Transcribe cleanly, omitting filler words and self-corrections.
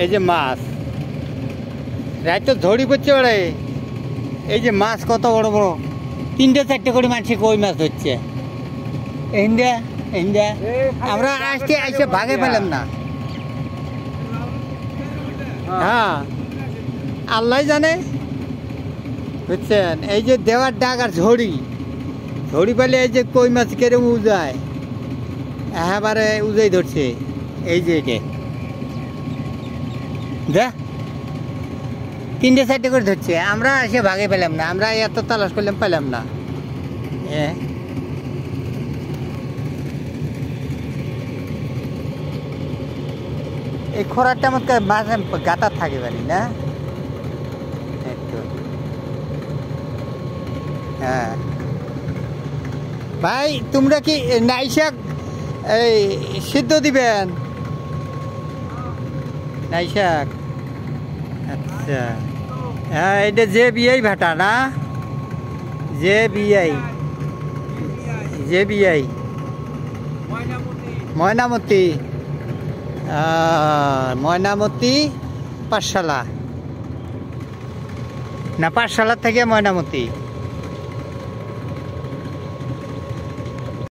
এই যে মাছ রাত তো ধরি পড়ছে ওরে। এই যে মাছ কত বড় বড়, 3-4 করে মানুষ কই মাছ হচ্ছে। ইন্ডিয়া ইন্ডিয়া আমরা আজকে এসে ভাগে পেলাম না। হ্যাঁ আল্লাহ জানে, বুঝছেন। এই যে দেওয়ার ডাক আর ঝড়ি ঝড়ি পেলে এই যে কই মাছ কেরম উজায়, একেবারে উজাই ধরছে। এই যে এটা দেখ 3-4 করে ধরছে, আমরা এসে ভাগে পেলাম না। আমরা এত তালাশ করলাম পেলাম না। এই খোরাটা মতো মাঝে গাতা থাকে পারি না। হ্যাঁ ভাই, তোমরা কি নাই শাক এই সিদ্ধ দিবেন? নাই শাক, আচ্ছা। হ্যাঁ এটা যে বিআই ভাটা না, যে বিআই ময়নামতি ময়নামতি পাঠশালা না, পাঠশালা থেকে ময়নামতি।